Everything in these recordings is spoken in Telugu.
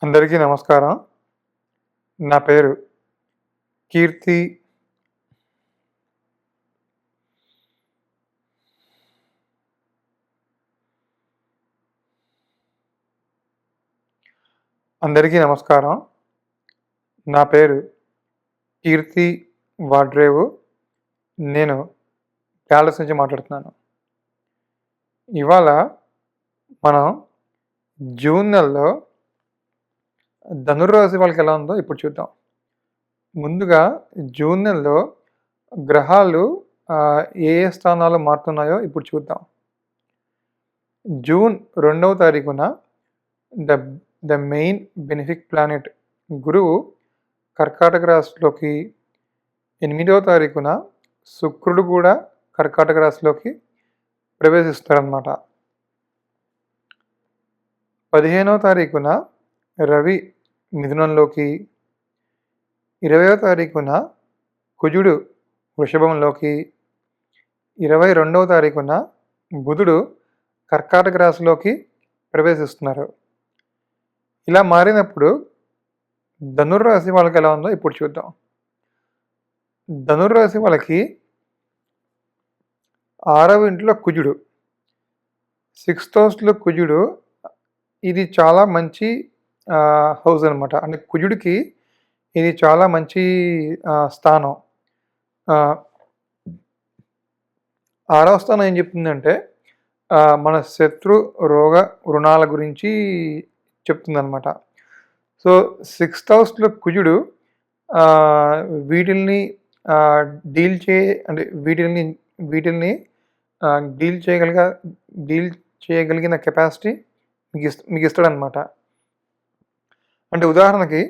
అందరికీ నమస్కారం. నా పేరు కీర్తి. అందరికీ నమస్కారం. నా పేరు కీర్తి వాడ్రేవు. నేను డాలస్ నుంచి మాట్లాడుతున్నాను. ఇవాళ మనం జూన్ నెలలో ధనుర్రాశి వాళ్ళకి ఎలా ఉందో ఇప్పుడు చూద్దాం. ముందుగా జూన్ నెలలో గ్రహాలు ఏ ఏ స్థానాల్లో మారుతున్నాయో ఇప్పుడు చూద్దాం. జూన్ 2వ తారీఖున the the main benefic planet గురువు కర్కాటక రాశిలోకి, 8వ తారీఖున శుక్రుడు కూడా కర్కాటక రాశిలోకి ప్రవేశిస్తారన్నమాట. 15వ తారీఖున రవి మిథునంలోకి, 20వ తారీఖున కుజుడు వృషభంలోకి, 22వ తారీఖున బుధుడు కర్కాటక రాశిలోకి ప్రవేశిస్తున్నారు. ఇలా మారినప్పుడు ధనుర్రాశి వాళ్ళకి ఎలా ఉందో ఇప్పుడు చూద్దాం. ధనుర్రాశి వాళ్ళకి 6వ ఇంట్లో కుజుడు, 6th హౌస్లో కుజుడు. ఇది చాలా మంచి హౌస్ అనమాట. అంటే కుజుడికి ఇది చాలా మంచి స్థానం. 6వ స్థానం ఏం చెప్తుందంటే మన శత్రు రోగ రుణాల గురించి చెప్తుందన్నమాట. సో 6th హౌస్లో కుజుడు వీటిల్ని డీల్ చేయగలిగిన కెపాసిటీ మీకు ఇస్తాడనమాట. అంటే ఉదాహరణకి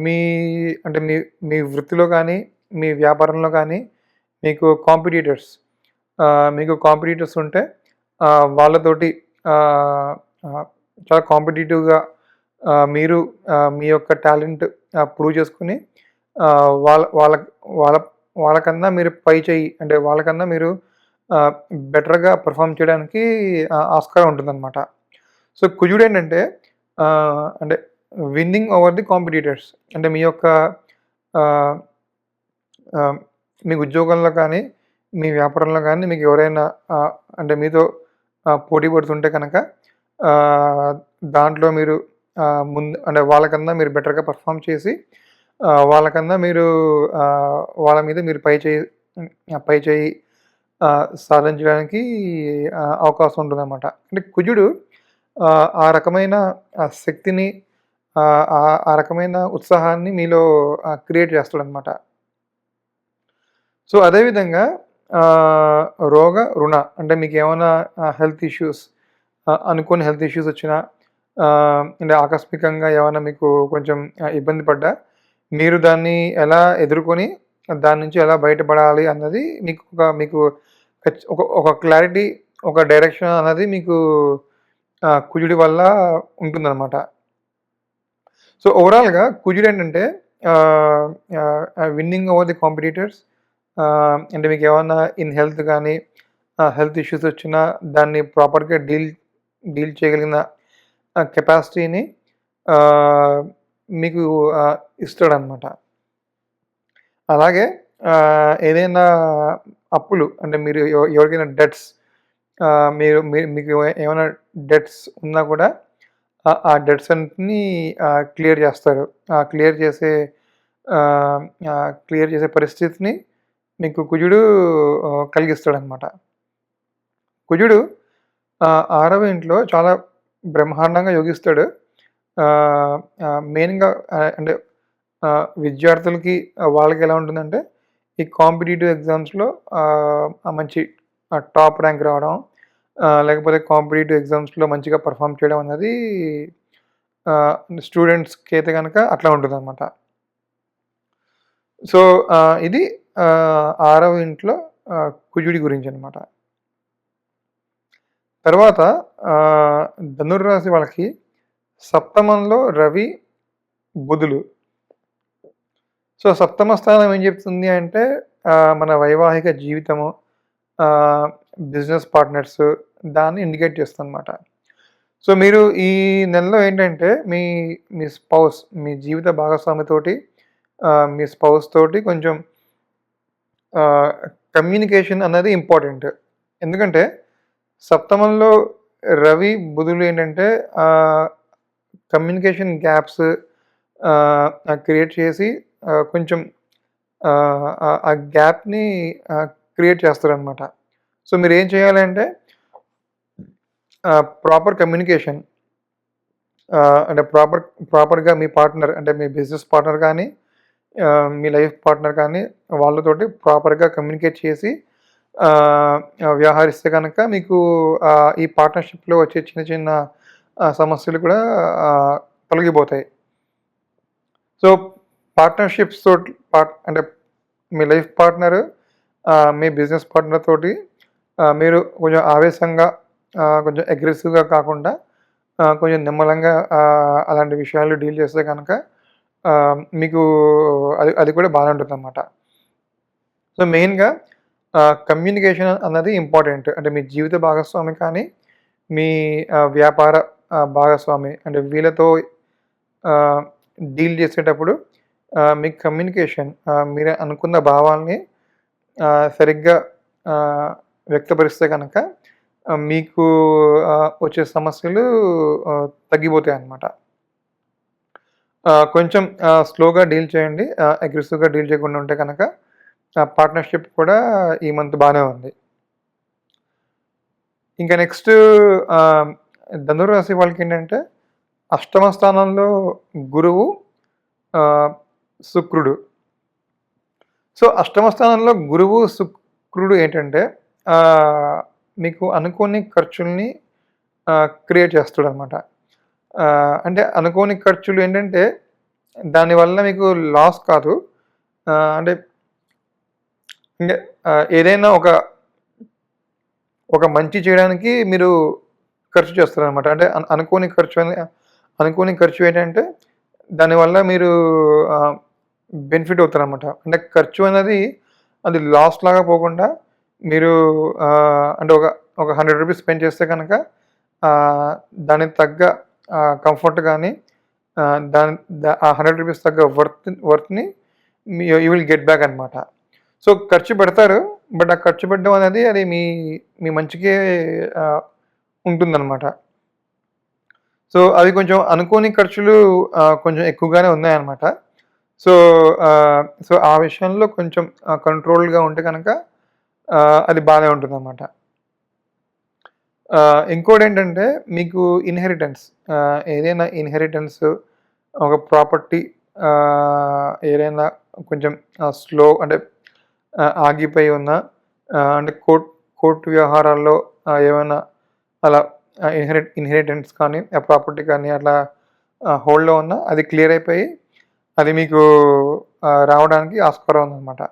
మీ మీ వృత్తిలో కానీ, మీ వ్యాపారంలో కానీ మీకు కాంపిటీటర్స్ ఉంటే వాళ్ళతోటి చాలా కాంపిటేటివ్గా మీరు మీ యొక్క టాలెంట్ ప్రూవ్ చేసుకుని వాళ్ళ వాళ్ళ వాళ్ళ వాళ్ళకన్నా మీరు పై చేయి, అంటే వాళ్ళకన్నా మీరు బెటర్గా పర్ఫామ్ చేయడానికి ఆస్కారం ఉంటుందన్నమాట. సో కుజుడు ఏంటంటే అంటే విన్నింగ్ ఓవర్ ది కాంపిటీటర్స్. అంటే మీ యొక్క మీ ఉద్యోగంలో కానీ, మీ వ్యాపారంలో కానీ మీకు ఎవరైనా అంటే మీతో పోటీ పడుతుంటే కనుక దాంట్లో మీరు అంటే వాళ్ళకన్నా మీరు బెటర్గా పర్ఫామ్ చేసి వాళ్ళకన్నా మీరు వాళ్ళ మీద మీరు పై చేయి సాధించడానికి అవకాశం ఉంటుందన్నమాట. అంటే కుజుడు ఆ రకమైన శక్తిని, ఆ రకమైన ఉత్సాహాన్ని మీలో క్రియేట్ చేస్తాడనమాట. సో అదేవిధంగా రోగ రుణ, అంటే మీకు ఏమైనా హెల్త్ ఇష్యూస్, అనుకోని హెల్త్ ఇష్యూస్ వచ్చినా, అంటే ఆకస్మికంగా ఏమైనా మీకు కొంచెం ఇబ్బంది పడ్డా మీరు దాన్ని ఎలా ఎదుర్కొని దాని నుంచి ఎలా బయటపడాలి అన్నది మీకు ఒక క్లారిటీ, ఒక డైరెక్షన్ అన్నది మీకు కుజుడి వల్ల ఉంటుందన్నమాట. సో ఓవరాల్గా కుజుడు ఏంటంటే విన్నింగ్ ఓవర్ ది కాంపిటీటర్స్. అంటే మీకు ఏమన్నా ఇన్ హెల్త్ కానీ హెల్త్ ఇష్యూస్ వచ్చినా దాన్ని ప్రాపర్గా డీల్ చేయగలిగిన కెపాసిటీని మీకు ఇస్తాడనమాట. అలాగే ఏదైనా అప్పులు, అంటే మీరు ఎవరికైనా డెట్స్, మీకు ఏమైనా డెట్స్ ఉన్నా కూడా ఆ డెట్స్ అన్నిటిని క్లియర్ చేస్తారు. క్లియర్ చేసే పరిస్థితిని మీకు కుజుడు కలిగిస్తాడనమాట. కుజుడు 6వ ఇంట్లో చాలా బ్రహ్మాండంగా యోగిస్తాడు. మెయిన్గా అంటే విద్యార్థులకి వాళ్ళకి ఎలా ఉంటుందంటే ఈ కాంపిటేటివ్ ఎగ్జామ్స్లో మంచి టాప్ ర్యాంక్ రావడం, లేకపోతే కాంపిటేటివ్ ఎగ్జామ్స్లో మంచిగా పర్ఫామ్ చేయడం అనేది స్టూడెంట్స్కి అయితే కనుక అట్లా ఉంటుందన్నమాట. సో ఇది 6వ ఇంట్లో కుజుడి గురించి అనమాట. తర్వాత ధనుర్రాశి వాళ్ళకి సప్తమంలో రవి, బుధులు. సో సప్తమ స్థానం ఏం చెప్తుంది అంటే మన వైవాహిక జీవితము, బిజినెస్ పార్ట్నర్స్, దాన్ని ఇండికేట్ చేస్తుందన్నమాట. సో, మీరు ఈ నెలలో ఏంటంటే మీ స్పౌస్, మీ జీవిత భాగస్వామితోటి మీ స్పౌస్ తోటి కొంచెం ఆహ్, కమ్యూనికేషన్ అన్నది ఇంపార్టెంట్. ఎందుకంటే సప్తమంలో రవి, బుధులు ఏంటంటే ఆహ్, కమ్యూనికేషన్ గ్యాప్స్ క్రియేట్ చేసి కొంచెం ఆ గ్యాప్‌ని క్రియేట్ చేస్తారనమాట. సో, మీరేం చేయాలంటే ప్రాపర్ కమ్యూనికేషన్ అంటే ప్రాపర్‌గా మీ పార్ట్నర్ అంటే మీ బిజినెస్ పార్ట్నర్ కానీ, మీ లైఫ్ పార్ట్నర్ కానీ వాళ్ళతోటి ప్రాపర్‌గా కమ్యూనికేట్ చేసి ఆహ్, వ్యవహరిస్తే గనక మీకు ఈ పార్ట్నర్‌షిప్‌లో వచ్చే చిన్న చిన్న సమస్యలు కూడా ఆహ్, తొలగిపోతాయి. సో, పార్ట్నర్‌షిప్స్ తోటి అంటే మీ లైఫ్ పార్ట్నరు మీ బిజినెస్ పార్ట్నర్ తోటి మీరు కొంచెం ఆవేశంగా కొంచెం అగ్రెసివ్‌గా కాకుండా కొంచెం నిమ్మలంగా అలాంటి విషయాలు డీల్ చేస్తే గనక మీకు అది అది కూడా బానే ఉంటుందనమాట. సో, మెయిన్‌గా కమ్యూనికేషన్ అన్నది ఇంపార్టెంట్. అంటే మీ జీవిత భాగస్వామి కానీ, మీ వ్యాపార భాగస్వామి అంటే వీళ్ళతో ఆహ్, డీల్ చేసేటప్పుడు మీ కమ్యూనికేషన్ మీరు అనుకున్న భావాల్ని సరిగ్గా ఆహ్, వ్యక్తపరిస్తే గనక మీకు వచ్చే సమస్యలు తగ్గిపోతాయన్నమాట. కొంచెం స్లోగా డీల్ చేయండి. అగ్రెసివ్‌గా డీల్ చేయకుండా ఉంటే గనక పార్ట్నర్‌షిప్ కూడా ఈ మంత్ బానే ఉంది. ఇంకా నెక్స్ట్ ఆహ్, ధనుర్రాశి వాళ్ళకేంటంటే అష్టమ స్థానంలో గురువు, ఆహ్, శుక్రుడు. సో, అష్టమ స్థానంలో గురువు, శుక్రుడు ఏంటంటే మీకు అనుకోని ఖర్చుల్ని క్రియేట్ చేస్తాడనమాట. అంటే అనుకోని ఖర్చులు ఏంటంటే దానివల్ల మీకు లాస్ కాదు. అంటే ఇంగ ఏదైనా ఒక మంచి చేయడానికి మీరు ఖర్చు చేస్తారనమాట. అంటే అనుకోని ఖర్చు ఏంటంటే దానివల్ల మీరు ఆహ్, బెనిఫిట్ అవుతారనమాట. అంటే ఖర్చు అనేది అది లాస్ లాగా పోకుండా మీరు అంటే ఒక రూ. 100 స్పెండ్ చేస్తే గనక ఆహ్, దానికి తగ్గ కంఫర్ట్ గాని దాని ఆ రూ. 100 తగ్గ వర్త్‌ని యూ విల్ గెట్ బ్యాక్ అనమాట. సో, ఖర్చు పెడతారు. బట్ ఆ ఖర్చు పెట్టడం అనేది అది మీ మంచికే ఆహ్, ఉంటుందనమాట. సో, అవి కొంచెం అనుకోని ఖర్చులు కొంచెం ఎక్కువగానే ఉన్నాయన్నమాట. సో, ఆ విషయంలో కొంచెం కంట్రోల్డ్‌గా ఉంటే గనక అది బానే ఉంటుందన్నమాట. ఇంకోటేంటంటే మీకు ఇన్‌హెరిటెన్స్ ఏదైనా ఇన్‌హెరిటెన్స్ ఒక ప్రాపర్టీ ఏదైనా కొంచెం స్లో అంటే ఆగిపోయి ఉన్న అంటే కోర్ట్ వ్యవహారాల్లో ఏమైనా అలా ఇన్‌హెరిటెన్స్ కానీ, ఆ ప్రాపర్టీ కానీ అట్లా హోల్డ్‌లో ఉన్న అది క్లియర్ అయిపోయి అది మీకు రావడానికి ఆస్కారం ఉందనమాట.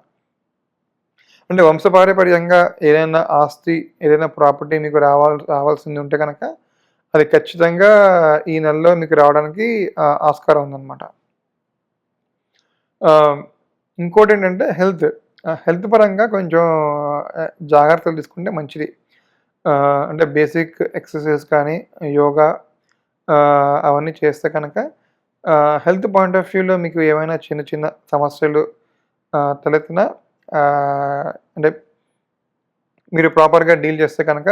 అంటే వంశపారంపర్యంగా ఏదైనా ఆస్తి, ఏదైనా ప్రాపర్టీ మీకు రావాల్సింది ఉంటే గనక అది ఖచ్చితంగా ఈ నెలలో మీకు రావడానికి ఆస్కారం ఉందనమాట. ఆహ్, ఇంకోటేంటంటే హెల్త్ పరంగా కొంచెం జాగ్రత్తలు తీసుకుంటే మంచిది. అంటే బేసిక్ ఎక్సర్‌సైజ్ కానీ, యోగా అవన్నీ చేస్తే కనుక హెల్త్ పాయింట్ ఆఫ్ వ్యూలో మీకు ఏమైనా చిన్న చిన్న సమస్యలు తలెత్తినా అంటే మీరు ప్రాపర్‌గా డీల్ చేస్తే కనుక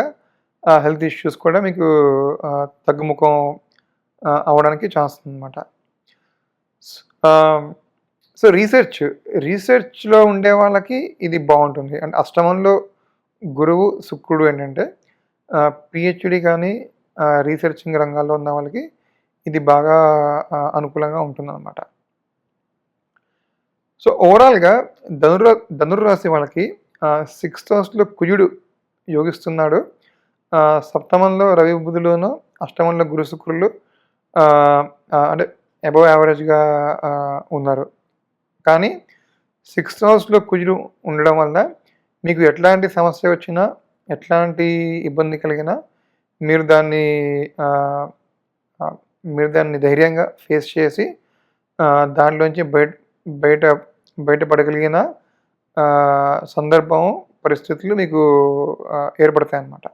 ఆ హెల్త్ ఇష్యూస్ కూడా మీకు తగ్గుముఖం అవ్వడానికి ఛాన్స్ ఉందన్నమాట. ఆహ్, సో, రీసెర్చ్‌లో ఉండే వాళ్ళకి ఇది బావుంటుంది. అంటే అష్టమంలో గురువు, శుక్రుడు ఏంటంటే పీహెచ్‌డీ కానీ రీసెర్చింగ్ రంగాల్లో ఉన్న వాళ్ళకి ఇది బాగా అనుకూలంగా ఉంటుందన్నమాట. సో, ఓవరాల్‌గా ధనుర్రాశి వాళ్ళకి సిక్స్త్ హౌస్‌లో కుజుడు యోగిస్తున్నాడు. సప్తమంలో రవి, బుధులును, అష్టమంలో గురు, శుక్రులు ఆహ్, అంటే అబోవ్ యావరేజ్‌గా ఉన్నారు. కానీ సిక్స్త్ హౌస్‌లో కుజుడు ఉండడం వల్ల మీకు ఎట్లాంటి సమస్య వచ్చినా, ఎట్లాంటి ఇబ్బంది కలిగినా మీరు దాన్ని ఆహ్, ఆహ్, మీరు దాన్ని ధైర్యంగా ఫేస్ చేసి దాంట్లోంచి బయట బయటపడగలిగిన సందర్భం, పరిస్థితులు మీకు ఏర్పడతాయన్నమాట.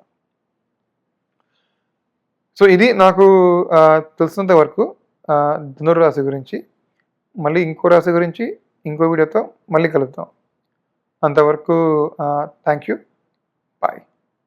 సో, ఇది నాకు తెలిసినంత వరకు ధనుర్రాశి గురించి. మళ్ళీ ఇంకో రాశి గురించి ఇంకో వీడియోతో మళ్ళీ కలుద్దాం. అంతవరకు థాంక్ యూ. బాయ్.